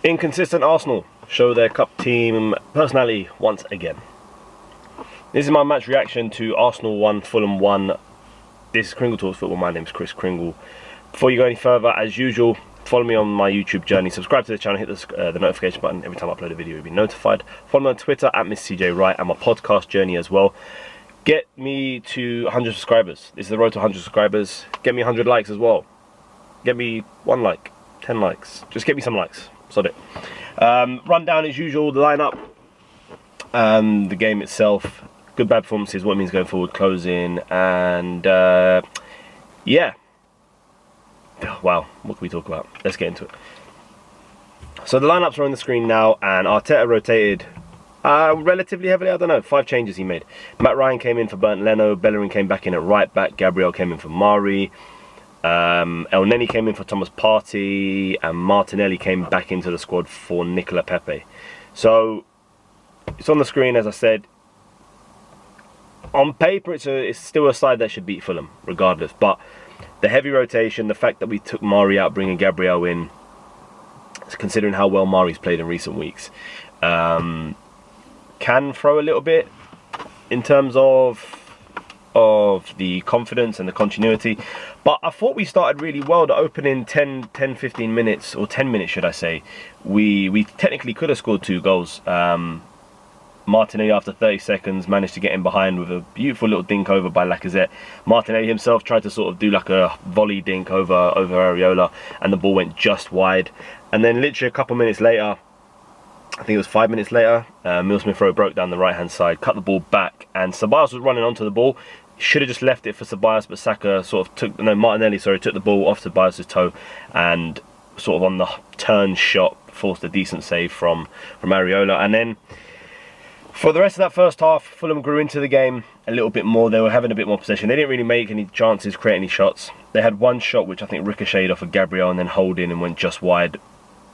Inconsistent Arsenal show their cup team personality once again. This is my match reaction to Arsenal 1, Fulham 1. This is Kringle Talks Football. My name is Chris Kringle. Before you go any further, as usual, follow me on my YouTube journey. Subscribe to the channel, hit the notification button. Every time I upload a video, you'll be notified. Follow me on Twitter at MrCJWright and my podcast journey as well. Get me to 100 subscribers. This is the road to 100 subscribers. Get me 100 likes as well. Get me 1 like, 10 likes. Just get me some likes. Sod it. Rundown as usual, the lineup, the game itself, good bad performances, what it means going forward, closing, and yeah. Wow, what can we talk about? Let's get into it. So the lineups are on the screen now, and Arteta rotated relatively heavily. I don't know, 5 changes he made. Matt Ryan came in for Bernd, Leno. Bellerin came back in at right back. Gabriel came in for Mari. Elneny came in for Thomas Partey, and Martinelli came back into the squad for Nicolas Pepe. So it's on the screen, as I said. On paper, it's still a side that should beat Fulham, regardless. But the heavy rotation, the fact that we took Mari out, bringing Gabriel in, considering how well Mari's played in recent weeks, can throw a little bit in terms of the confidence and the continuity. But I thought we started really well. The opening 10-15 minutes, or 10 minutes should I say, we technically could have scored 2 goals. Martinelli, after 30 seconds, managed to get in behind with a beautiful little dink over by Lacazette. Martinelli himself tried to sort of do like a volley dink over Areola, and the ball went just wide. And then literally a couple minutes later, I think it was 5 minutes later, Smith-Rowe broke down the right-hand side, cut the ball back, and Ceballos was running onto the ball. Should have just left it for Ceballos, but Saka sort of Martinelli took the ball off Ceballos' toe, and sort of on the turn shot forced a decent save from Areola. And then for the rest of that first half, Fulham grew into the game a little bit more. They were having a bit more possession. They didn't really make any chances, create any shots. They had one shot which I think ricocheted off of Gabriel and then Holding and went just wide.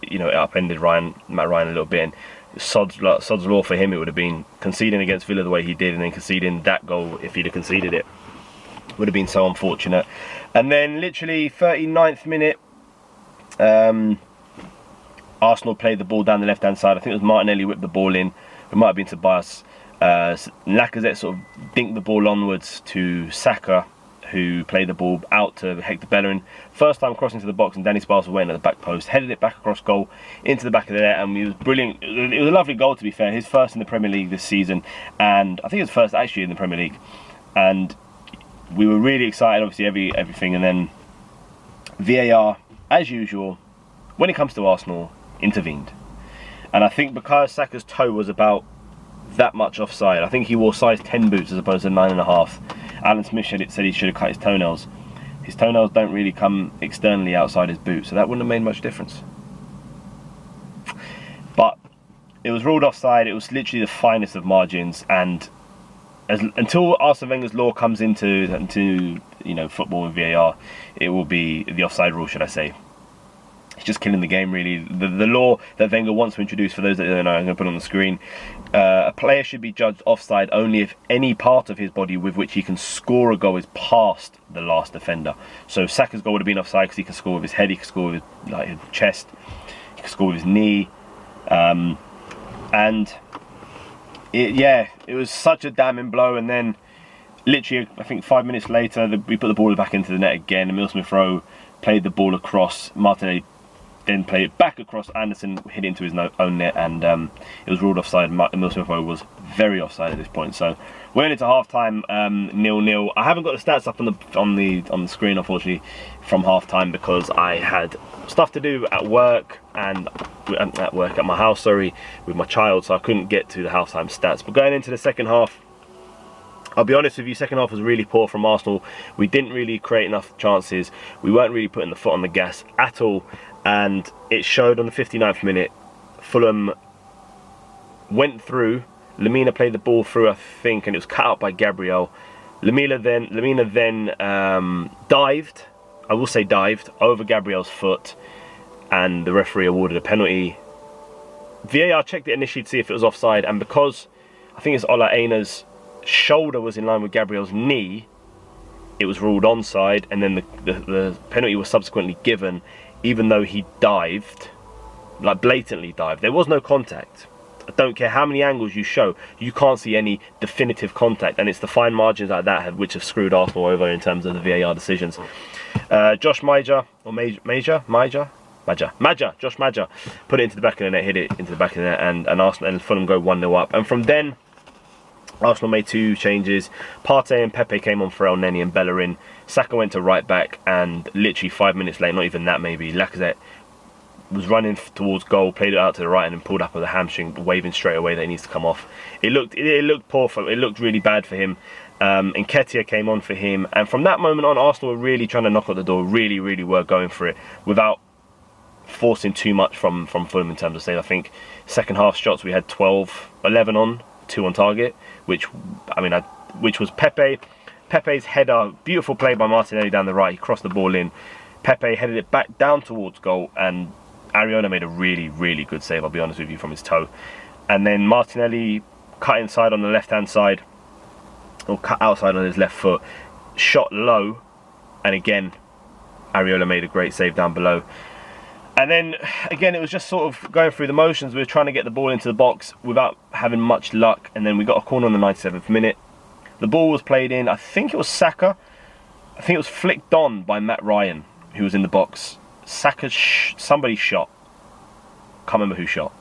You know, it upended Matt Ryan a little bit. And sod's law for him, it would have been conceding against Villa the way he did, and then conceding that goal, if he'd have conceded it, would have been so unfortunate. And then literally 39th minute, Arsenal played the ball down the left-hand side. I think it was Martinelli whipped the ball in. It might have been Tobias. Lacazette sort of dinked the ball onwards to Saka, who played the ball out to Hector Bellerin. First time crossing to the box, and Danny Ceballos went at the back post, headed it back across goal into the back of the net, and it was brilliant. It was a lovely goal, to be fair. His first in the Premier League this season, and I think it was first actually in the Premier League. And we were really excited, obviously everything, and then VAR, as usual, when it comes to Arsenal, intervened. And I think because Saka's toe was about that much offside, I think he wore size 10 boots as opposed to 9.5. Alan Smith said he should have cut his toenails. His toenails don't really come externally outside his boot, so that wouldn't have made much difference. But it was ruled offside. It was literally the finest of margins, and until Arsene Wenger's law comes into football and VAR, it will be the offside rule, should I say. It's just killing the game, really. The law that Wenger wants to introduce, for those that don't know, I'm going to put it on the screen. A player should be judged offside only if any part of his body with which he can score a goal is past the last defender. So Saka's goal would have been offside because he can score with his head, he can score with his chest, he can score with his knee. And it was such a damning blow. And then literally, I think 5 minutes later, we put the ball back into the net again, and Smith-Rowe played the ball across. Martinelli then played it back across. Anderson hit into his own net, and it was ruled offside. Smith-Rowe was very offside at this point. So we're into half time, 0-0. I haven't got the stats up on the screen, unfortunately, from half time, because I had stuff to do at work and at my house, with my child, so I couldn't get to the half time stats. But going into the second half, I'll be honest with you, second half was really poor from Arsenal. We didn't really create enough chances. We weren't really putting the foot on the gas at all. And it showed on the 59th minute. Fulham went through. Lemina played the ball through, I think, and it was cut out by Gabriel. Lemina then dived. I will say dived over Gabriel's foot, and the referee awarded a penalty. VAR checked it initially to see if it was offside, and because I think it's Ola Aina's shoulder was in line with Gabriel's knee, it was ruled onside, and then the penalty was subsequently given, even though he dived. like blatantly dived. There was no contact. I don't care how many angles you show, you can't see any definitive contact, and it's the fine margins like that which have screwed Arsenal over in terms of the VAR decisions. Josh Maja, Josh Maja put it into the back of the net, hit it into the back of the net, and Arsenal and Fulham go 1-0 up. And from then, Arsenal made 2 changes. Partey and Pepe came on for Elneny and Bellerin. Saka went to right back, and literally 5 minutes late, not even that maybe, Lacazette was running towards goal, played it out to the right, and then pulled up with a hamstring, waving straight away that he needs to come off. It looked poor for him. It looked really bad for him. And Nketiah came on for him, and from that moment on, Arsenal were really trying to knock at the door. Really were going for it without forcing too much from Fulham in terms of save. I think second half shots we had 11 on, 2 on target, which was Pepe's header, beautiful play by Martinelli down the right. He crossed the ball in. Pepe headed it back down towards goal, and Ariona made a really good save, I'll be honest with you, from his toe. And then Martinelli cut inside on the left-hand side, or cut outside on his left foot, shot low, and again, Ariona made a great save down below. And then, again, it was just sort of going through the motions. We were trying to get the ball into the box without having much luck, and then we got a corner on the 97th minute. The ball was played in, I think it was Saka. I think it was flicked on by Matt Ryan, who was in the box. Saka, somebody shot. Can't remember who shot.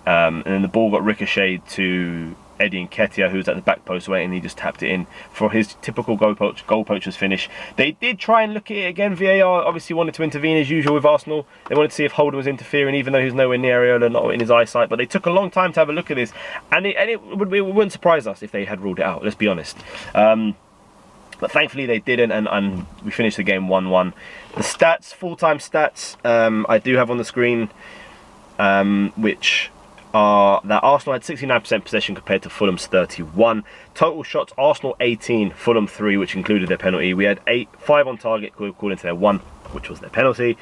And then the ball got ricocheted to Eddie Nketiah, who was at the back post waiting, and he just tapped it in for his typical goal poacher's finish. They did try and look at it again. VAR obviously wanted to intervene as usual with Arsenal. They wanted to see if Holden was interfering, even though he was nowhere near Areola, not in his eyesight. But they took a long time to have a look at this, and it wouldn't surprise us if they had ruled it out, let's be honest. But thankfully they didn't, and we finished the game 1-1. The stats, full-time stats, I do have on the screen, which are that Arsenal had 69% possession compared to Fulham's 31. Total shots, Arsenal 18, Fulham 3, which included their penalty. We had 5 on target according to their 1, which was their penalty.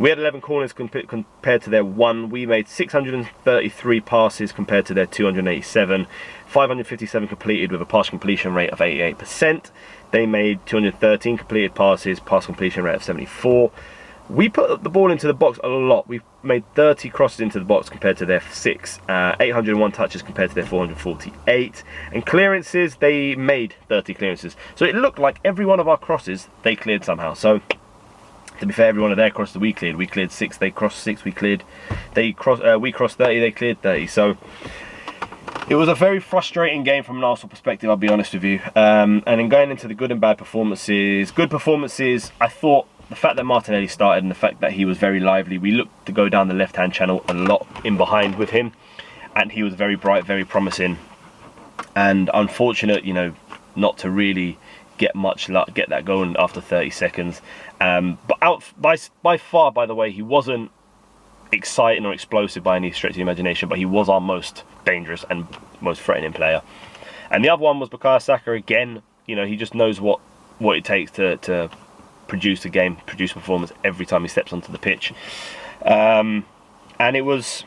We had 11 corners compared to their 1. We made 633 passes compared to their 287. 557 completed with a pass completion rate of 88%. They made 213 completed passes, pass completion rate of 74. We put the ball into the box a lot. We made 30 crosses into the box compared to their 6. 801 touches compared to their 448. And clearances, they made 30 clearances. So it looked like every one of our crosses, they cleared somehow. So, to be fair, every one of their crosses we cleared. We cleared 6, they crossed 6, we cleared. We crossed 30, they cleared 30. So, it was a very frustrating game from an Arsenal perspective, I'll be honest with you. And then going into the good and bad performances. Good performances, I thought the fact that Martinelli started and the fact that he was very lively. We looked to go down the left-hand channel a lot in behind with him. And he was very bright, very promising. And unfortunate, not to really get much luck, get that going after 30 seconds. But out by far, by the way, he wasn't exciting or explosive by any stretch of the imagination, but he was our most dangerous and most threatening player. And the other one was Bukayo Saka again. He just knows what it takes to produce a game, produce a performance every time he steps onto the pitch. And it was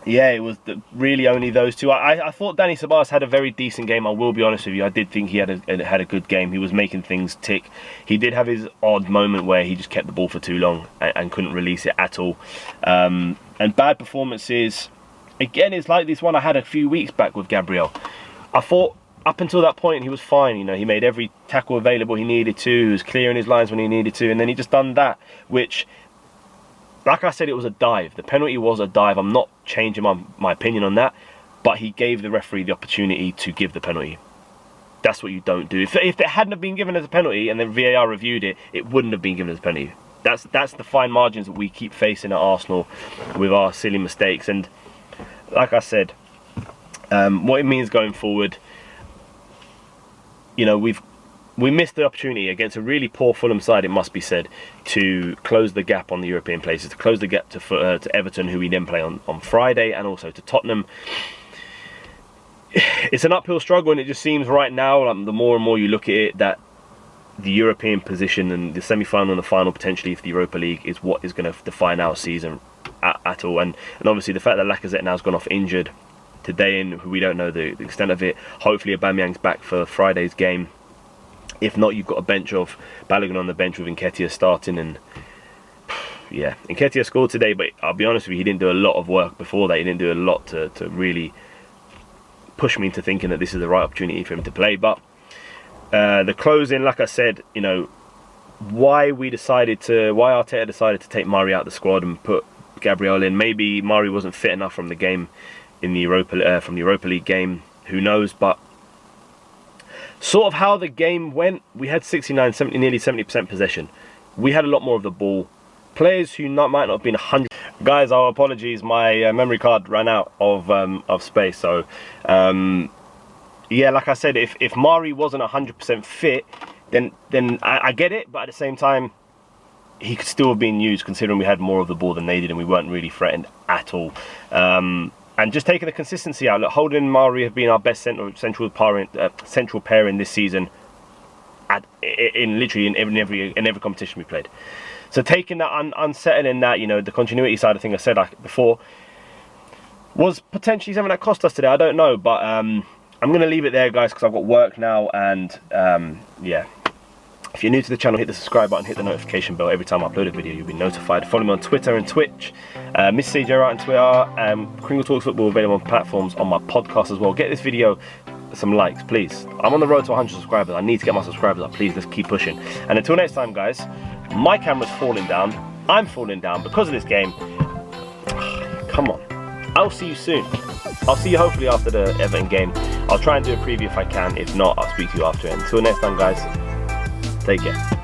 really only those two. I thought Dani Ceballos had a very decent game, I will be honest with you. I did think he had a good game. He was making things tick. He did have his odd moment where he just kept the ball for too long and couldn't release it at all. And bad performances, again, it's like this one I had a few weeks back with Gabriel. I thought up until that point he was fine. He made every tackle available he needed to. He was clearing his lines when he needed to, and then he just done that, which, like I said, it was a dive. The penalty was a dive. I'm not changing my opinion on that, but he gave the referee the opportunity to give the penalty. That's what you don't do. If it hadn't have been given as a penalty and then VAR reviewed it, it wouldn't have been given as a penalty. That's the fine margins that we keep facing at Arsenal with our silly mistakes. And like I said, what it means going forward, we missed the opportunity against a really poor Fulham side, it must be said, to close the gap on the European places, to close the gap to Everton, who we then play on Friday, and also to Tottenham. It's an uphill struggle, and it just seems right now, the more and more you look at it, that the European position and the semi-final and the final potentially for the Europa League is what is going to define our season at all. And obviously the fact that Lacazette now has gone off injured today, and we don't know the extent of it. Hopefully Aubameyang's back for Friday's game. If not, you've got a bench of Bellerin on the bench with Nketiah starting, and yeah, Nketiah scored today, but I'll be honest with you, he didn't do a lot of work before that. He didn't do a lot to really push me into thinking that this is the right opportunity for him to play. But the closing, like I said, you know, why Arteta decided to take Murray out of the squad and put Gabriel in. Maybe Murray wasn't fit enough from the game in the Europa League game. Who knows? But sort of how the game went, we had 69, 70, nearly 70% possession. We had a lot more of the ball. Players who might not have been 100. Guys, our apologies. My memory card ran out of space. So yeah, like I said, if Murray wasn't 100% fit, then I get it. But at the same time, he could still have been used, considering we had more of the ball than they did, and we weren't really threatened at all. And just taking the consistency out. Look, Holding and Murray have been our best central pairing this season. In every competition we played. So taking that, unsettling that, you know, the continuity side of things I said before, was potentially something that cost us today. I don't know, but I'm going to leave it there, guys, because I've got work now. And yeah, if you're new to the channel, hit the subscribe button, hit the notification bell. Every time I upload a video, you'll be notified. Follow me on Twitter and Twitch. Miss CJ right on Twitter. Kringle Talks Football available on platforms, on my podcast as well. Get this video some likes, please. I'm on the road to 100 subscribers. I need to get my subscribers up. Please, let's keep pushing. And until next time, guys, my camera's falling down. I'm falling down because of this game. Come on. I'll see you soon. I'll see you hopefully after the Everton game. I'll try and do a preview if I can. If not, I'll speak to you after it. Until next time, guys, take care.